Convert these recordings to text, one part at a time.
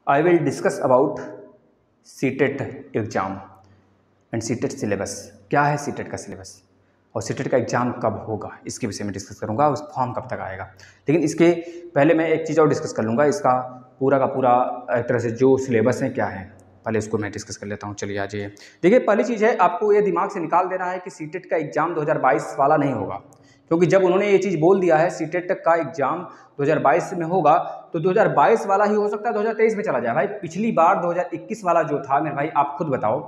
I will discuss about CTET exam and CTET syllabus. क्या है CTET का syllabus और CTET का एग्ज़ाम कब होगा, इसके विषय में डिस्कस करूंगा। उस फॉर्म कब तक आएगा। लेकिन इसके पहले मैं एक चीज़ और डिस्कस कर लूँगा, इसका पूरा का पूरा एक तरह से जो सिलेबस है क्या है, पहले इसको मैं डिस्कस कर लेता हूँ। चलिए आ जाइए। देखिए, पहली चीज़ है आपको ये दिमाग से निकाल देना है कि CTET का एग्ज़ाम 2022 वाला नहीं होगा, क्योंकि जब उन्होंने ये चीज़ बोल दिया है CTET का एग्ज़ाम 2022 में होगा तो 2022 वाला ही हो सकता है 2023 में चला जाए। भाई पिछली बार 2021 वाला जो था मेरे भाई, आप खुद बताओ,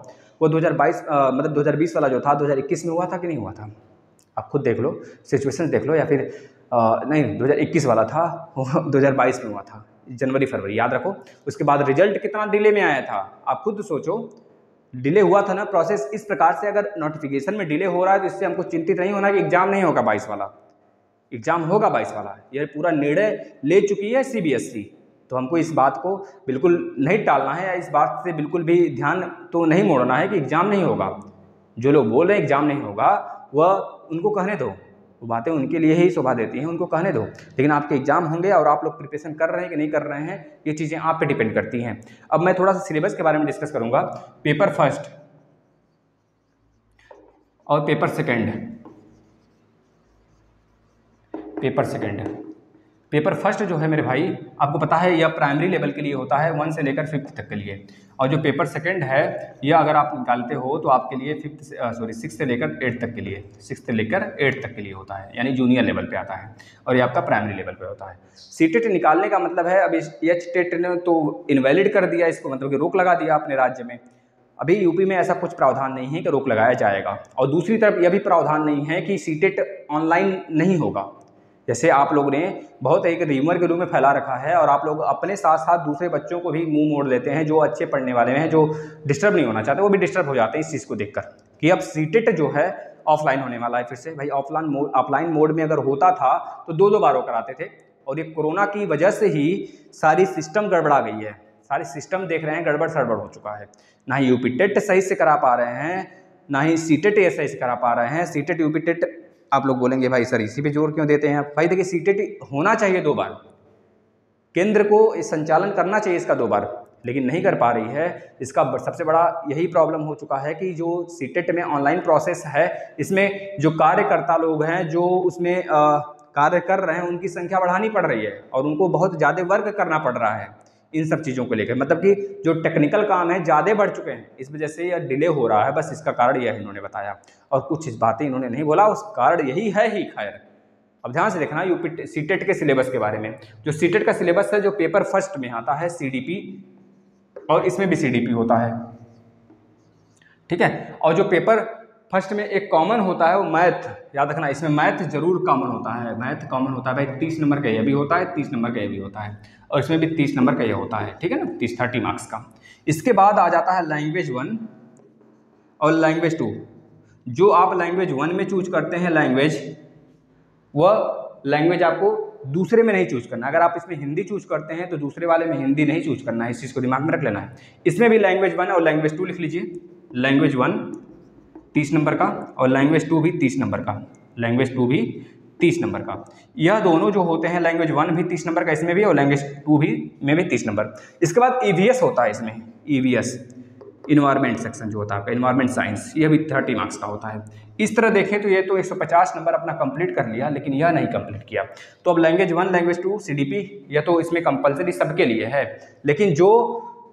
वो 2022 मतलब 2020 वाला जो था 2021 में हुआ था कि नहीं हुआ था? आप खुद देख लो, सिचुएशन देख लो। या फिर नहीं, 2021 वाला था, 2022 में हुआ था, जनवरी फरवरी, याद रखो। उसके बाद रिजल्ट कितना डिले में आया था, आप खुद सोचो। डिले हुआ था ना प्रोसेस इस प्रकार से। अगर नोटिफिकेशन में डिले हो रहा है तो इससे हमको चिंतित नहीं होना कि एग्जाम नहीं होगा 22 वाला। एग्जाम होगा 22 वाला, ये पूरा निर्णय ले चुकी है CBSE। तो हमको इस बात को बिल्कुल नहीं टालना है, या इस बात से बिल्कुल भी ध्यान तो नहीं मोड़ना है कि एग्जाम नहीं होगा। जो लोग बोल रहे हैं एग्जाम नहीं होगा, वह उनको कहने दो, वो बातें उनके लिए ही शोभा देती हैं, उनको कहने दो। लेकिन आपके एग्जाम होंगे और आप लोग प्रिपरेशन कर रहे हैं कि नहीं कर रहे हैं, ये चीज़ें आप पे डिपेंड करती हैं। अब मैं थोड़ा सा सिलेबस के बारे में डिस्कस करूंगा। पेपर फर्स्ट और पेपर सेकंड। पेपर फर्स्ट जो है मेरे भाई, आपको पता है यह प्राइमरी लेवल के लिए होता है, 1 से लेकर 5th तक के लिए। और जो पेपर सेकंड है, यह अगर आप निकालते हो तो आपके लिए 6 से लेकर 8 तक के लिए, 6 से लेकर 8 तक के लिए होता है, यानी जूनियर लेवल पे आता है। और ये आपका प्राइमरी लेवल पे होता है। CTET निकालने का मतलब है, अब HTET ने तो इनवैलिड कर दिया इसको, मतलब कि रोक लगा दिया अपने राज्य में। अभी यूपी में ऐसा कुछ प्रावधान नहीं है कि रोक लगाया जाएगा। और दूसरी तरफ यह भी प्रावधान नहीं है कि CTET ऑनलाइन नहीं होगा। जैसे आप लोग ने बहुत एक र्यूमर के रूप में फैला रखा है, और आप लोग अपने साथ साथ दूसरे बच्चों को भी मुंह मोड़ लेते हैं, जो अच्छे पढ़ने वाले हैं, जो डिस्टर्ब नहीं होना चाहते, वो भी डिस्टर्ब हो जाते हैं इस चीज़ को देखकर कि अब CTET जो है ऑफलाइन होने वाला है फिर से। भाई ऑफलाइन मोड में अगर होता था तो 2-2 बार कराते थे, और ये कोरोना की वजह से ही सारी सिस्टम गड़बड़ा गई है। सारी सिस्टम देख रहे हैं गड़बड़ सड़बड़ हो चुका है। ना ही यूपी टेट सही से करा पा रहे हैं, ना ही CTET सही से करा पा रहे हैं। CTET यूपी टेट, आप लोग बोलेंगे भाई सर इसी पे जोर क्यों देते हैं आप? भाई देखिए, CTET होना चाहिए 2 बार, केंद्र को इस संचालन करना चाहिए इसका 2 बार, लेकिन नहीं कर पा रही है। इसका सबसे बड़ा यही प्रॉब्लम हो चुका है कि जो CTET में ऑनलाइन प्रोसेस है, इसमें जो कार्यकर्ता लोग हैं, जो उसमें कार्य कर रहे हैं, उनकी संख्या बढ़ानी पड़ रही है, और उनको बहुत ज़्यादा वर्क करना पड़ रहा है इन सब चीज़ों को लेकर। मतलब कि जो टेक्निकल काम है ज़्यादा बढ़ चुके हैं, इस वजह से यह डिले हो रहा है। बस इसका कारण यह इन्होंने बताया, और कुछ इस बातें इन्होंने नहीं बोला, उस कारण यही है ही। खैर, अब ध्यान से देखना CTET के सिलेबस के बारे में। जो CTET का सिलेबस है, जो पेपर फर्स्ट में आता है CDP, और इसमें भी CDP होता है, ठीक है। और जो पेपर फर्स्ट में एक कॉमन होता है वो मैथ, याद रखना, इसमें मैथ जरूर कॉमन होता है। मैथ कॉमन होता है भाई, 30 नंबर का यह भी होता है, 30 नंबर का यह भी होता है, और इसमें भी 30 नंबर का यह होता है, ठीक है ना, 30 मार्क्स का। इसके बाद आ जाता है लैंग्वेज 1 और लैंग्वेज 2। जो आप लैंग्वेज 1 में चूज करते हैं लैंग्वेज, वह लैंग्वेज आपको दूसरे में नहीं चूज करना। अगर आप इसमें हिंदी चूज करते हैं तो दूसरे वाले में हिंदी नहीं चूज करना है, इस चीज़ को दिमाग में रख लेना है। इसमें भी लैंग्वेज 1 और लैंग्वेज 2 लिख लीजिए। लैंग्वेज 1 30 नंबर का, और लैंग्वेज 2 भी 30 नंबर का, लैंग्वेज 2 भी 30 नंबर का। यह दोनों जो होते हैं, लैंग्वेज 1 भी 30 नंबर का इसमें भी, और लैंग्वेज 2 में भी 30 नंबर। इसके बाद EVS होता है इसमें, EVS इन्वायरमेंट सेक्शन जो होता है आपका, इन्वायरमेंट साइंस, यह भी 30 मार्क्स का होता है। इस तरह देखें तो ये तो 150 नंबर अपना कंप्लीट कर लिया, लेकिन यह नहीं कंप्लीट किया। तो अब लैंग्वेज 1 लैंग्वेज 2 CDP, यह तो इसमें कंपलसरी सबके लिए है, लेकिन जो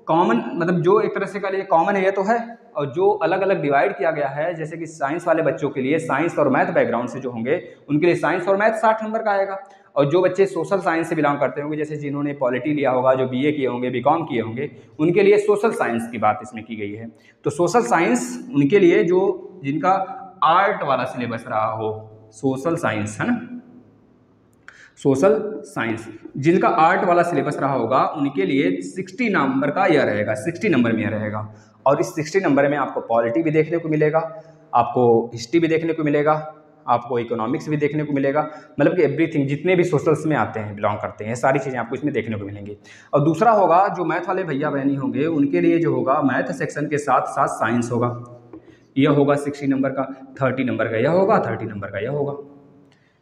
कॉमन, मतलब जो एक तरह से का लिए कॉमन है ये तो है, और जो अलग अलग डिवाइड किया गया है, जैसे कि साइंस वाले बच्चों के लिए, साइंस और मैथ बैकग्राउंड से जो होंगे, उनके लिए साइंस और मैथ 60 नंबर का आएगा। और जो बच्चे सोशल साइंस से बिलोंग करते होंगे, जैसे जिन्होंने पॉलिटी लिया होगा, जो BA किए होंगे, BCom किए होंगे, उनके लिए सोशल साइंस की बात इसमें की गई है। तो सोशल साइंस उनके लिए जो जिनका आर्ट वाला सिलेबस रहा हो, सोशल साइंस है ना, सोशल साइंस जिनका आर्ट वाला सिलेबस रहा होगा, उनके लिए 60 नंबर का यह रहेगा, 60 नंबर में यह रहेगा। और इस 60 नंबर में आपको पॉलिटी भी देखने को मिलेगा, आपको हिस्ट्री भी देखने को मिलेगा, आपको इकोनॉमिक्स भी देखने को मिलेगा, मतलब कि एवरीथिंग, जितने भी सोशल्स में आते हैं, बिलोंग करते हैं, सारी चीज़ें आपको इसमें देखने को मिलेंगी। और दूसरा होगा, जो मैथ वाले भैया बहनी होंगे, उनके लिए जो होगा, मैथ सेक्शन के साथ साथ साइंस होगा। यह होगा 60 नंबर का, 30 नंबर का यह होगा, 30 नंबर का यह होगा।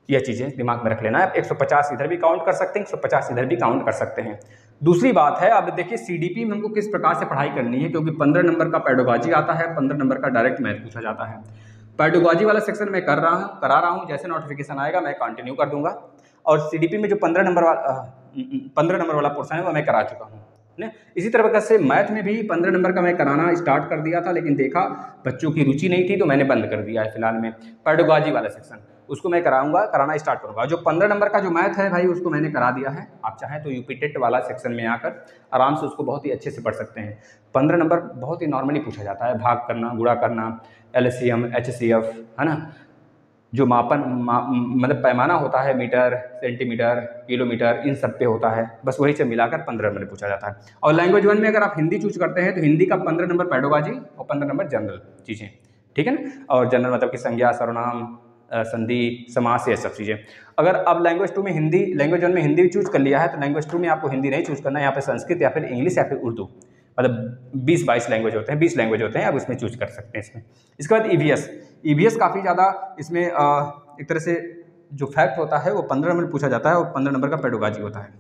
यह चीज़ें दिमाग में रख लेना है। 150 इधर भी काउंट कर सकते हैं, 150 इधर भी काउंट कर सकते हैं। दूसरी बात है, अब देखिए सीडीपी में हमको किस प्रकार से पढ़ाई करनी है, क्योंकि 15 नंबर का पेडागॉजी आता है, 15 नंबर का डायरेक्ट मैथ पूछा जाता है। पेडागॉजी वाला सेक्शन मैं करा रहा हूँ, जैसे नोटिफिकेशन आएगा मैं कंटिन्यू कर दूंगा। और सीडीपी में जो 15 नंबर वाला पोर्शन है वो मैं करा चुका हूँ ना। इसी तरह से मैथ में भी 15 नंबर का मैं कराना स्टार्ट कर दिया था, लेकिन देखा बच्चों की रुचि नहीं थी तो मैंने बंद कर दिया है फिलहाल में। पेडागॉजी वाला सेक्शन उसको मैं कराना स्टार्ट करूँगा। जो 15 नंबर का जो मैथ है भाई उसको मैंने करा दिया है। आप चाहें तो यूपी टेट वाला सेक्शन में आकर आराम से उसको बहुत ही अच्छे से पढ़ सकते हैं। 15 नंबर बहुत ही नॉर्मली पूछा जाता है, भाग करना, गुणा करना, एलसीएम, एचसीएफ, है ना, जो मतलब पैमाना होता है, मीटर, सेंटीमीटर, किलोमीटर, इन सब पे होता है, बस वही सब मिलाकर 15 नंबर पूछा जाता है। और लैंग्वेज 1 में अगर आप हिंदी चूज करते हैं तो हिंदी का 15 नंबर पेडागॉजी और 15 नंबर जनरल चीज़ें, ठीक है ना। और जनरल मतलब कि संज्ञा, सर्वनाम, संधि, समास, ये सब चीज़ें। अगर आप लैंग्वेज 2 में हिंदी, लैंग्वेज 1 में हिंदी चूज कर लिया है तो लैंग्वेज 2 में आपको हिंदी नहीं चूज करना है, यहाँ पे संस्कृत या फिर इंग्लिश या फिर उर्दू, मतलब 20-22 लैंग्वेज होते हैं, 20 लैंग्वेज होते हैं, आप उसमें चूज कर सकते हैं इसमें। इसके बाद ईवीएस काफ़ी ज़्यादा इसमें एक तरह से जो फैक्ट होता है वो 15 नंबर पूछा जाता है और 15 नंबर का पेडागॉजी होता है,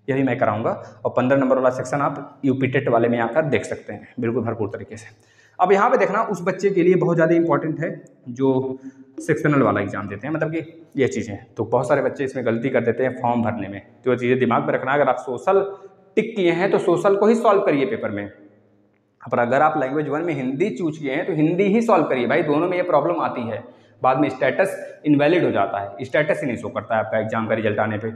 यही मैं कराऊंगा। और 15 नंबर वाला सेक्शन आप यूपी टेट वाले में आकर देख सकते हैं बिल्कुल भरपूर तरीके से। अब यहाँ पे देखना उस बच्चे के लिए बहुत ज़्यादा इंपॉर्टेंट है जो सेक्शनल वाला एग्जाम देते हैं, मतलब कि ये चीज़ें, तो बहुत सारे बच्चे इसमें गलती कर देते हैं फॉर्म भरने में, तो ये चीज़ें दिमाग में रखना। अगर आप सोशल टिक किए हैं तो सोशल को ही सॉल्व करिए पेपर में, पर अगर आप लैंग्वेज 1 में हिंदी चूज किए हैं तो हिंदी ही सॉल्व करिए भाई। दोनों में ये प्रॉब्लम आती है, बाद में स्टेटस इनवैलिड हो जाता है, स्टेटस ही नहीं शो करता है आपका एग्जाम का रिजल्ट आने पे।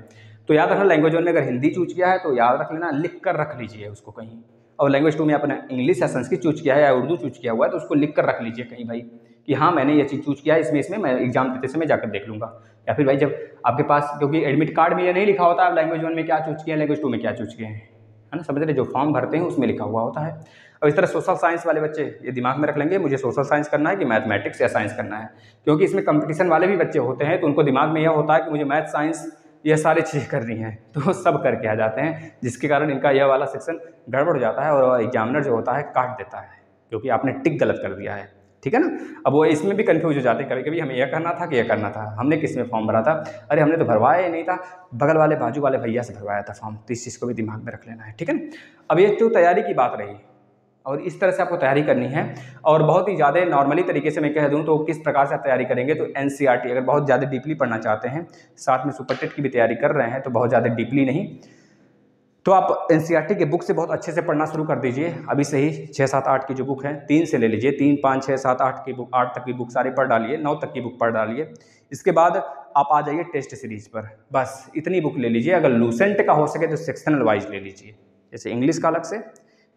तो याद रखना लैंग्वेज 1 में अगर हिंदी चूज किया है तो याद रख लेना, लिख कर रख लीजिए उसको कहीं। और लैंग्वेज 2 में आपने इंग्लिश या संस्कृत चूज किया है या उर्दू चूज किया हुआ है तो उसको लिख कर रख लीजिए कहीं भाई, कि हाँ मैंने ये चीज़ चूज किया है, इसमें मैं एग्जाम देते समय जाकर देख लूँगा। या फिर भाई जब आपके पास, क्योंकि एडमिट कार्ड में ये नहीं लिखा होता आप लैंग्वेज 1 में क्या चूज किया है, लैंग्वेज 2 में क्या चूज किए हैं, है ना, समझ रहे, जो फॉर्म भरते हैं उसमें लिखा हुआ होता है। और इस तरह सोशल साइंस वाले बच्चे ये दिमाग में रख लेंगे, मुझे सोशल साइंस करना है कि मैथमेटिक्स या साइंस करना है, क्योंकि इसमें कंपटीशन वाले भी बच्चे होते हैं तो उनको दिमाग में यह होता है कि मुझे मैथ, साइंस ये सारी चीज़ें करनी है, तो सब करके आ जाते हैं, जिसके कारण इनका यह वाला सेक्शन गड़बड़ हो जाता है और एग्जामिनर जो होता है काट देता है, क्योंकि आपने टिक गलत कर दिया है, ठीक है ना। अब वो इसमें भी कंफ्यूज हो जाते हैं, कभी कभी हमें यह करना था कि यह करना था, हमने किस में फॉर्म भरा था, अरे हमने तो भरवाया ही नहीं था, बगल वाले बाजू वाले भैया से भरवाया था फॉर्म। तो इस चीज़ को भी दिमाग में रख लेना है, ठीक है ना। अब ये तो तैयारी की बात रही, और इस तरह से आपको तैयारी करनी है। और बहुत ही ज़्यादा नॉर्मली तरीके से मैं कह दूं तो किस प्रकार से आप तैयारी करेंगे, तो एनसीईआरटी अगर बहुत ज़्यादा डीपली पढ़ना चाहते हैं, साथ में सुपर टेट की भी तैयारी कर रहे हैं तो बहुत ज़्यादा डीपली नहीं, तो आप एनसीईआरटी के बुक से बहुत अच्छे से पढ़ना शुरू कर दीजिए अभी से ही। 6, 7, 8 की जो बुक है 3 से ले लीजिए, 3, 5, 6, 7, 8 की बुक, 8 तक की बुक सारी पढ़ डालिए, 9 तक की बुक पढ़ डालिए। इसके बाद आप आ जाइए टेस्ट सीरीज पर, बस इतनी बुक ले लीजिए। अगर लूसेंट का हो सके तो सेक्शनल वाइज ले लीजिए, जैसे इंग्लिश का अलग से,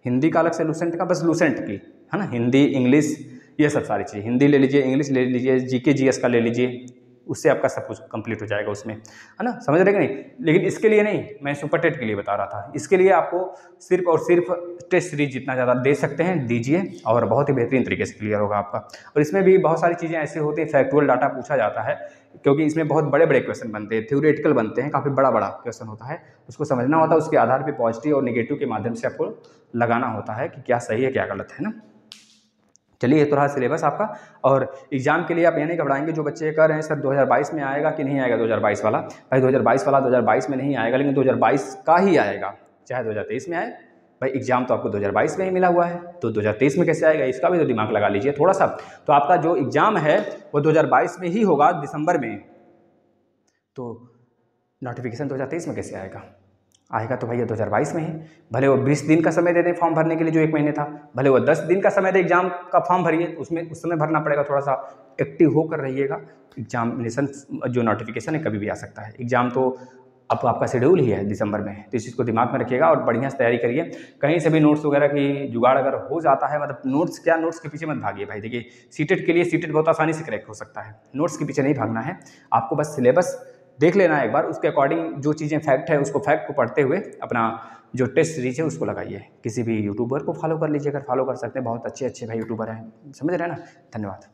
हिंदी का अलग से, लूसेंट का, बस लूसेंट की, है ना, हिंदी, इंग्लिश, ये सब सारी चीज़, हिंदी ले लीजिए, इंग्लिश ले लीजिए, जीके जीएस का ले लीजिए, उससे आपका सब कुछ कंप्लीट हो जाएगा उसमें, है ना, समझ रहे कि नहीं। लेकिन इसके लिए नहीं, मैं सुपर टेट के लिए बता रहा था, इसके लिए आपको सिर्फ और सिर्फ टेस्ट सीरीज जितना ज़्यादा दे सकते हैं दीजिए और बहुत ही बेहतरीन तरीके से क्लियर होगा आपका। और इसमें भी बहुत सारी चीज़ें ऐसी होती हैं, फैक्चुअल डाटा पूछा जाता है, क्योंकि इसमें बहुत बड़े बड़े क्वेश्चन बनते हैं, थ्योरेटिकल बनते हैं, काफ़ी बड़ा बड़ा क्वेश्चन होता है, उसको समझना होता है, उसके आधार पर पॉजिटिव और निगेटिव के माध्यम से आपको लगाना होता है कि क्या सही है क्या गलत है ना। चलिए, ये तो रहा सिलेबस आपका। और एग्जाम के लिए आप ये नहीं घबराएंगे, जो बच्चे कह रहे हैं सर 2022 में आएगा कि नहीं आएगा 2022 वाला, भाई 2022 वाला 2022 में नहीं आएगा, लेकिन 2022 का ही आएगा, चाहे 2023 में आए, भाई एग्जाम तो आपको 2022 में ही मिला हुआ है, तो 2023 में कैसे आएगा, इसका भी तो दिमाग लगा लीजिए थोड़ा सा। तो आपका जो एग्जाम है वो 2022 में ही होगा दिसंबर में, तो नोटिफिकेशन 2023 में कैसे आएगा, आएगा तो भैया 2022 में ही। भले वो 20 दिन का समय दे दें फॉर्म भरने के लिए जो 1 महीने था, भले वो 10 दिन का समय दे एग्जाम का फॉर्म भरिए, उसमें उस समय भरना पड़ेगा, थोड़ा सा एक्टिव होकर रहिएगा। एग्जामिनेशन जो नोटिफिकेशन है कभी भी आ सकता है, एग्जाम तो अब आपका शेड्यूल ही है दिसंबर में, तो इस चीज़ को दिमाग में रखिएगा और बढ़िया से तैयारी करिए। कहीं से भी नोट्स वगैरह की जुगाड़ अगर हो जाता है, मतलब नोट्स क्या, नोट्स के पीछे मत भागिए भाई। देखिए सीटेट के लिए, सीटेट बहुत आसानी से क्रैक हो सकता है, नोट्स के पीछे नहीं भागना है आपको, बस सिलेबस देख लेना है एक बार, उसके अकॉर्डिंग जो चीज़ें फैक्ट है उसको फैक्ट को पढ़ते हुए अपना जो टेस्ट सीरीज है उसको लगाइए। किसी भी यूट्यूबर को फॉलो कर लीजिए अगर फॉलो कर सकते हैं, बहुत अच्छे अच्छे भाई यूट्यूबर हैं, समझ रहे हैं ना। धन्यवाद।